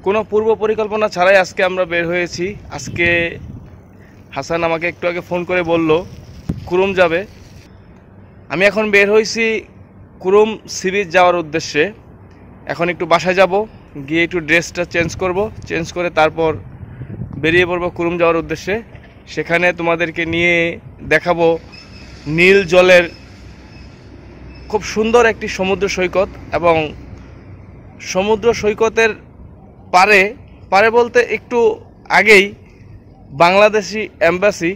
কোনো পূর্ব পরিকল্পনা ছাড়াই আজকে আমরা বের হয়েছি। আজকে হাসান আমাকে একটু আগে ফোন করে বলল কুরুম যাবে। আমি এখন বের হয়েছি কুরুম সি বিচ যাওয়ার উদ্দেশ্যে। এখন একটু বাসায় যাব, গিয়ে একটু ড্রেসটা চেঞ্জ করব, চেঞ্জ করে তারপর বেরিয়ে পড়ব কুরুম যাওয়ার উদ্দেশ্যে। সেখানে তোমাদেরকে নিয়ে দেখাবো নীল জলের খুব সুন্দর একটি সমুদ্র সৈকত, এবং সমুদ্র সৈকতের পারে পারে বলতে একটু আগেই Bangladeshi embassy.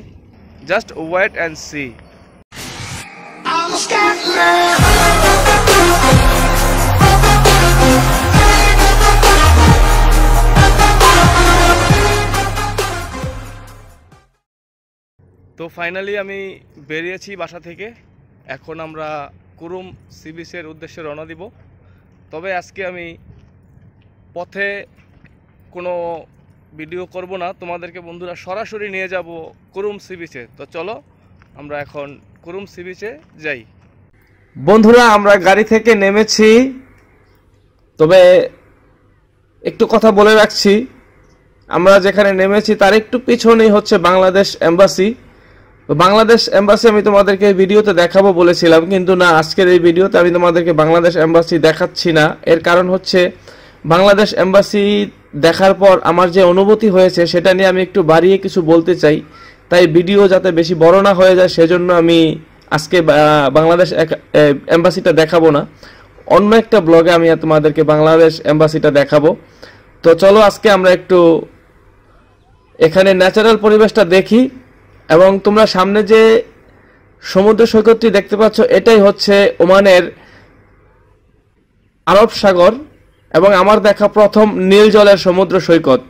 Just wait and see. তো ফাইনালি আমি বেরিয়েছি বাসা থেকে। এখন আমরা কুরুম সি বিচের উদ্দেশ্যে রওনা দিব। তবে আজকে আমি পথে কোনো ভিডিও করব না, তোমাদেরকে বন্ধুরা সরাসরি নিয়ে যাব কুরুম সি বিচে। তো চলো আমরা এখন কুরুম সি বিচে যাই। বন্ধুরা আমরা গাড়ি থেকে নেমেছি, তবে একটু কথা বলে রাখছি, আমরা যেখানে নেমেছি তার একটু পিছনেই হচ্ছে বাংলাদেশ এম্বাসি। তো বাংলাদেশ এম্বাসি আমি তোমাদেরকে ভিডিওতে দেখাবো বলেছিলাম, কিন্তু না, আজকের এই ভিডিওতে আমি তোমাদেরকে বাংলাদেশ এম্বাসি দেখাচ্ছি না। এর কারণ হচ্ছে বাংলাদেশ এম্বাসি দেখার পর আমার যে অনুভূতি হয়েছে সেটা নিয়ে আমি একটু বাড়িয়ে কিছু বলতে চাই। তাই ভিডিও যাতে বেশি বড় না হয়ে যায় সেজন্য আমি আজকে বাংলাদেশ এম্বাসিটা দেখাবো না, অন্য একটা ব্লগে আমি তোমাদেরকে বাংলাদেশ এম্বাসিটা দেখাবো। তো চলো আজকে আমরা একটু এখানে ন্যাচারাল পরিবেশটা দেখি। এবং তোমরা সামনে যে সমুদ্র সৈকতটি দেখতে পাচ্ছ এটাই হচ্ছে ওমানের আরব সাগর, এবং আমার দেখা প্রথম নীল জলের সমুদ্র সৈকত।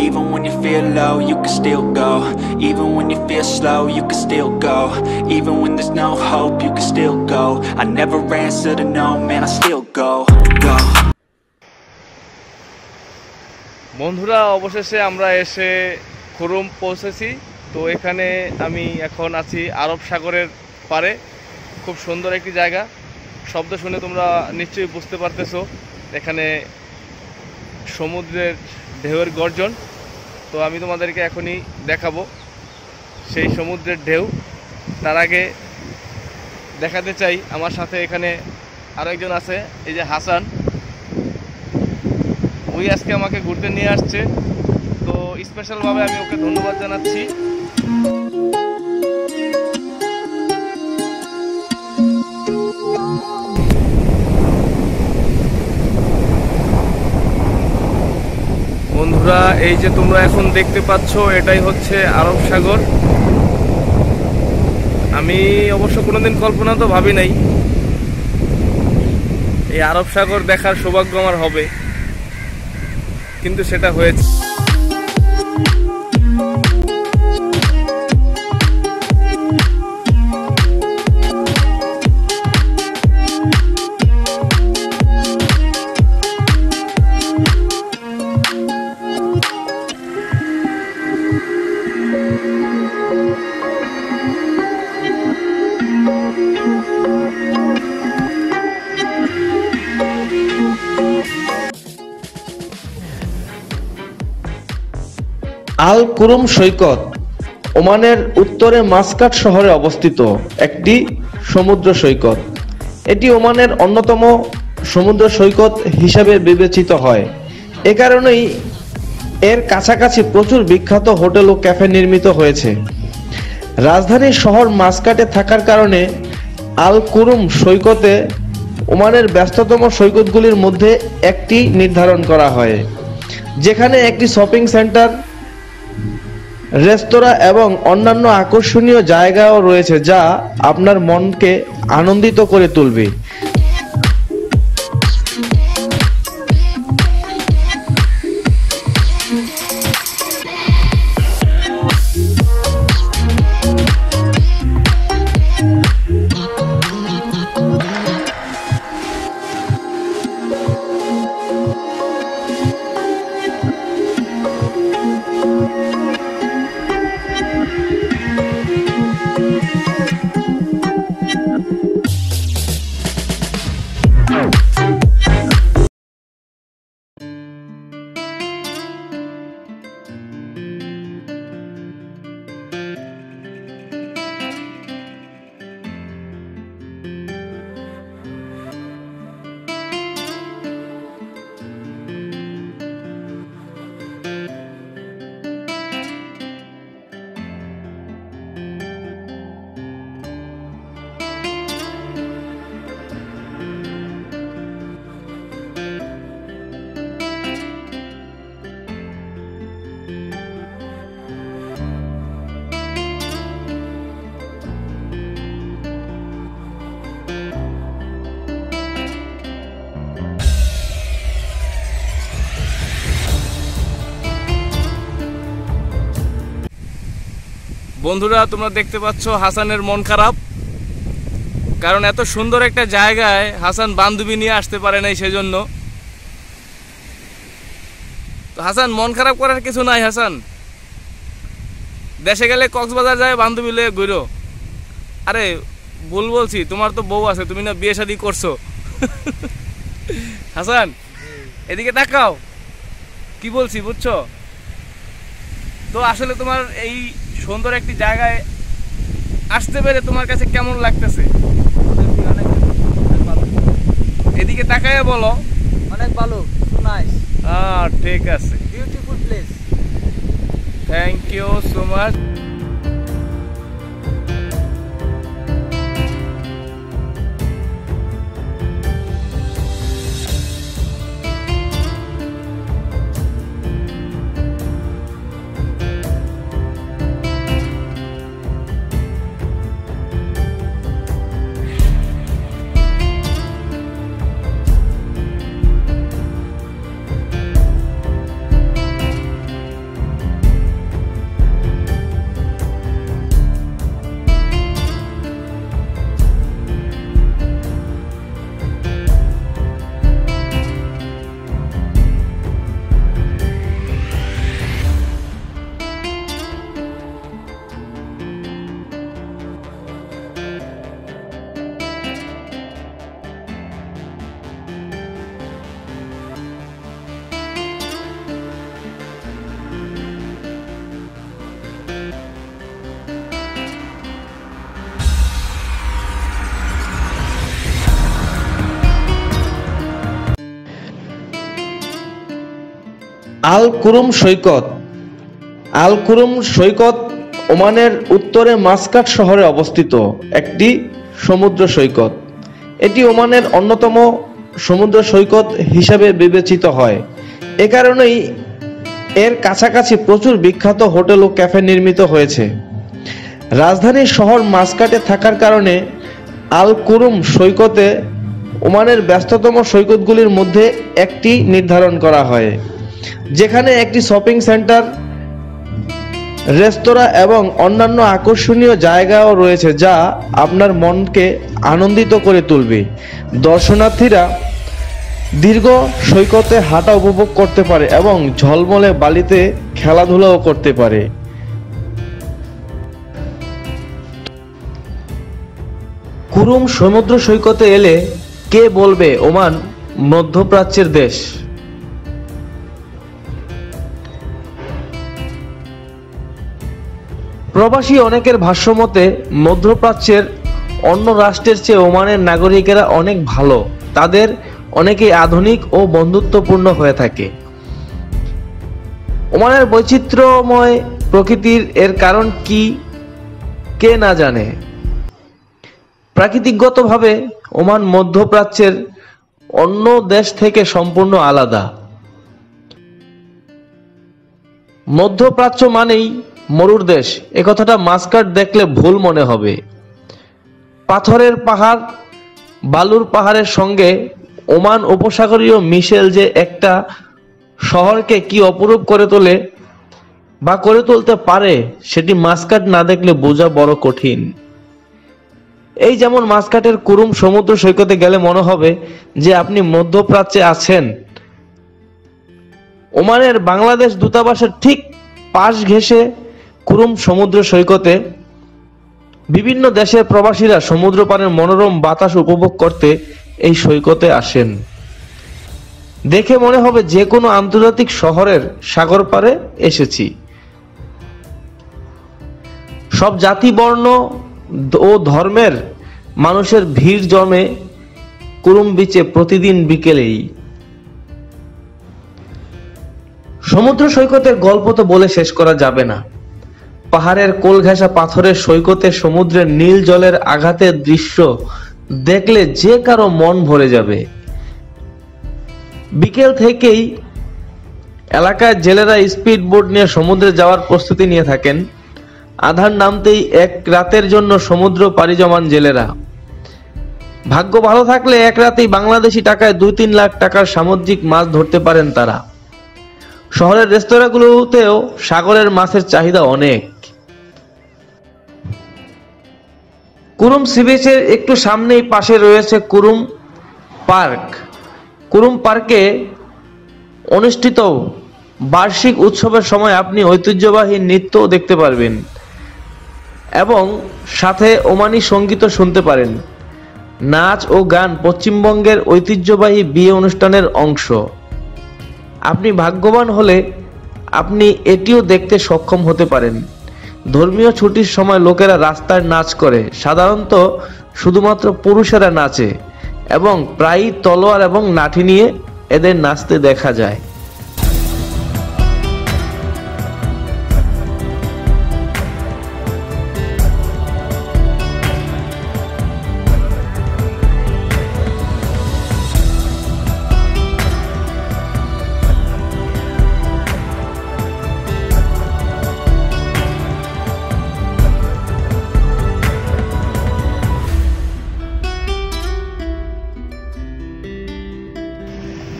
Even when you feel low, you can still go. Even when you feel slow, you can still go. Even when there's no hope, you can still go. I never answer to no, man, I still go. বন্ধুরা অবশেষে আমরা এসে কুরুম পৌঁছেছি। তো এখানে আমি এখন আছি আরব সাগরের পারে। খুব সুন্দর একটি জায়গা, শব্দ শুনে তোমরা নিশ্চয়ই বুঝতে পারতেছো এখানে সমুদ্রের ঢেউয়ের গর্জন। তো আমি তোমাদেরকে এখনই দেখাবো সেই সমুদ্রের ঢেউ। তার আগে দেখাতে চাই আমার সাথে এখানে আরও একজন আছে, এই যে হাসান। ওই আজকে আমাকে ঘুরতে নিয়ে আসছে, তো স্পেশালভাবে আমি ওকে ধন্যবাদ জানাচ্ছি। বন্ধুরা এই যে তোমরা এখন দেখতে পাচ্ছ এটাই হচ্ছে আরব সাগর। আমি অবশ্য কোনোদিন কল্পনা তো ভাবি নাই এই আরব সাগর দেখার সৌভাগ্য আমার হবে, কিন্তু সেটা হয়েছে। আল কুরুম সৈকত ওমানের উত্তরে মাসকাট শহরে অবস্থিত একটি সমুদ্র সৈকত। এটি ওমানের অন্যতম সমুদ্র সৈকত হিসাবে বিবেচিত হয়। এ কারণেই এর কাছাকাছি প্রচুর বিখ্যাত হোটেল ও ক্যাফে নির্মিত হয়েছে। রাজধানীর শহর মাসকাটে থাকার কারণে আল কুরুম সৈকতে ওমানের ব্যস্ততম সৈকতগুলির মধ্যে একটি নির্ধারণ করা হয়, যেখানে একটি শপিং সেন্টার, রেস্তোরাঁ এবং অন্যান্য আকর্ষণীয় জায়গাও রয়েছে যা আপনার মনকে আনন্দিত করে তুলবে। বন্ধুরা তোমরা দেখতে পাচ্ছ হাসানের মন খারাপ, কারণ এত সুন্দর একটা জায়গায় হাসান বান্ধবী নিয়ে আসতে পারে নাই, সেজন্য। তো হাসান, মন খারাপ করার কিছু নাই। হাসান, দেশে গেলে কক্সবাজার যায় বান্ধবী লয়ে ঘুরো। আরে ভুল বলছি, তোমার তো বউ আছে, তুমি না বিয়ে শাদী করছো। হাসান এদিকে তাকাও, কি বলছি বুঝছো তো? আসলে তোমার এই সুন্দর একটি জায়গায় আসতে পেরে তোমার কাছে কেমন লাগতেছে? এদিকে তাকায় বলো। অনেক ভালো, নাইস, ঠিক আছে, beautiful place. Thank you so much. Al Qurum সৈকত। আল কুরুম সৈকত ওমানের উত্তরে মাসকাট শহরে অবস্থিত একটি সমুদ্র সৈকত। এটি ওমানের অন্যতম সমুদ্র সৈকত হিসাবে বিবেচিত হয়। এ কারণেই এর কাছাকাছি প্রচুর বিখ্যাত হোটেল ও ক্যাফে নির্মিত হয়েছে। রাজধানীর শহর মাসকাটে থাকার কারণে আল কুরুম সৈকতে ওমানের ব্যস্ততম সৈকতগুলির মধ্যে একটি নির্ধারণ করা হয়, যেখানে একটি শপিং সেন্টার, রেস্তোরাঁ এবং অন্যান্য আকর্ষণীয় জায়গাও রয়েছে যা আপনার মনকে আনন্দিত করে তুলবে। দর্শনার্থীরা দীর্ঘ সৈকতে হাঁটা উপভোগ করতে পারে এবং ঝলমলে বালিতে খেলাধুলাও করতে পারে। কুরুম সমুদ্র সৈকতে এলে কে বলবে ওমান মধ্যপ্রাচ্যের দেশ? প্রবাসী অনেকের ভাষ্যমতে মধ্যপ্রাচ্যের অন্য রাষ্ট্রের চেয়ে ওমানের নাগরিকেরা অনেক ভালো, তাদের অনেকেই আধুনিক ও বন্ধুত্বপূর্ণ হয়ে থাকে। ওমানের বৈচিত্র্যময় প্রকৃতির এর কারণ কি কে না জানে? প্রাকৃতিকগতভাবে ওমান মধ্যপ্রাচ্যের অন্য দেশ থেকে সম্পূর্ণ আলাদা। মধ্যপ্রাচ্য মানেই মরুর দেশ, এ কথাটা মাসকাট দেখলে ভুল মনে হবে। পাথরের পাহাড়, বালুর পাহাড়ের সঙ্গে ওমান উপসাগরীয় মিশেল যে একটা শহরকে কি অপরূপ করে তোলে বা করে তুলতে পারে, সেটি মাসকাট না দেখলে বোঝা বড় কঠিন। এই যেমন মাসকাটের কুরুম সমুদ্র সৈকতে গেলে মনে হবে যে আপনি মধ্যপ্রাচ্যে আছেন। ওমানের বাংলাদেশ দূতাবাসের ঠিক পাশ ঘেঁষে কুরুম সমুদ্র সৈকতে বিভিন্ন দেশের প্রবাসীরা সমুদ্র পাড়ের মনোরম বাতাস উপভোগ করতে এই সৈকতে আসেন। দেখে মনে হবে যে কোনো আন্তর্জাতিক শহরের সাগর পাড়ে এসেছি। সব জাতি, বর্ণ ও ধর্মের মানুষের ভিড় জমে কুরুম বিচে প্রতিদিন বিকেলেই। সমুদ্র সৈকতের গল্প তো বলে শেষ করা যাবে না। পাহাড়ের কোল ঘেঁষা পাথরের সৈকতে সমুদ্রের নীল জলের আঘাতের দৃশ্য দেখলে যে কারো মন ভরে যাবে। বিকেল থেকেই এলাকার জেলেরা স্পিড বোট নিয়ে সমুদ্রে যাওয়ার প্রস্তুতি নিয়ে থাকেন। আধার নামতেই এক রাতের জন্য সমুদ্র পাড়ি জমান জেলেরা। ভাগ্য ভালো থাকলে এক রাতেই বাংলাদেশি টাকায় 2-3 লাখ টাকার সামুদ্রিক মাছ ধরতে পারেন তারা। শহরের রেস্তোরাঁগুলোতেও সাগরের মাছের চাহিদা অনেক। কুরুম সি বিচের একটু সামনেই পাশে রয়েছে কুরুম পার্ক। কুরুম পার্কে অনুষ্ঠিত বার্ষিক উৎসবের সময় আপনি ঐতিহ্যবাহী নৃত্যও দেখতে পারবেন এবং সাথে ওমানি সঙ্গীতও শুনতে পারেন। নাচ ও গান পশ্চিমবঙ্গের ঐতিহ্যবাহী বিয়ে অনুষ্ঠানের অংশ। আপনি ভাগ্যবান হলে আপনি এটিও দেখতে সক্ষম হতে পারেন। ধর্মীয় ছুটির সময় লোকেরা রাস্তায় নাচ করে, সাধারণত শুধুমাত্র পুরুষেরা নাচে এবং প্রায়ই তলোয়ার এবং লাঠি নিয়ে এদের নাচতে দেখা যায়।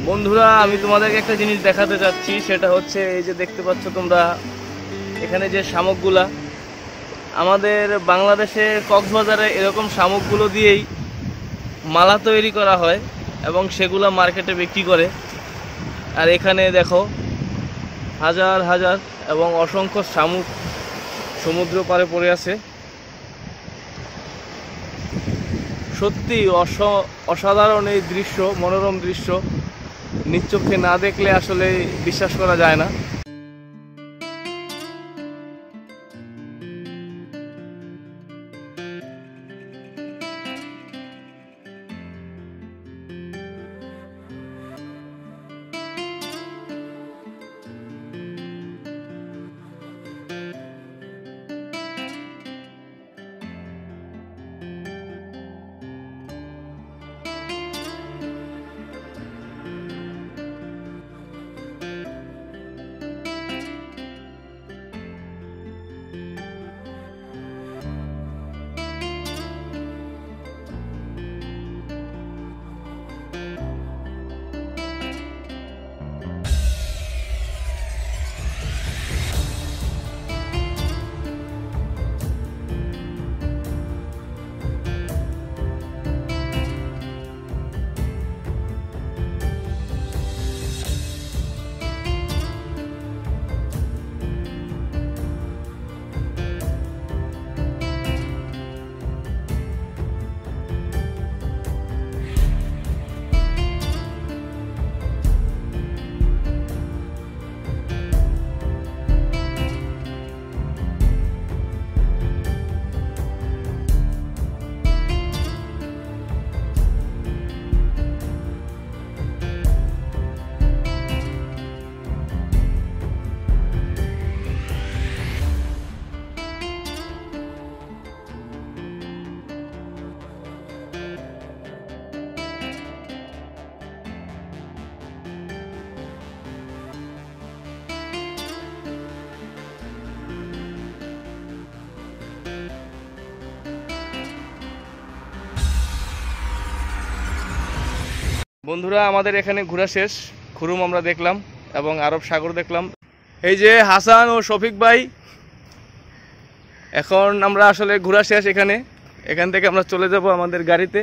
বন্ধুরা, আমি তোমাদেরকে একটা জিনিস দেখাতে চাচ্ছি, সেটা হচ্ছে এই যে দেখতে পাচ্ছ তোমরা এখানে যে শামুকগুলা, আমাদের বাংলাদেশে কক্সবাজারে এরকম শামুকগুলো দিয়েই মালা তৈরি করা হয় এবং সেগুলো মার্কেটে বিক্রি করে। আর এখানে দেখো হাজার হাজার এবং অসংখ্য শামুক সমুদ্র পাড়ে পড়ে আছে। সত্যি অসাধারণ এই দৃশ্য, মনোরম দৃশ্য, নিজ চোখে না দেখলে আসলে বিশ্বাস করা যায় না। বন্ধুরা, আমাদের এখানে ঘোরা শেষ। খুরুম আমরা দেখলাম এবং আরব সাগর দেখলাম। এই যে হাসান ও শফিক ভাই, এখন আমরা আসলে ঘোরা শেষ। এখান থেকে আমরা চলে যাব আমাদের গাড়িতে।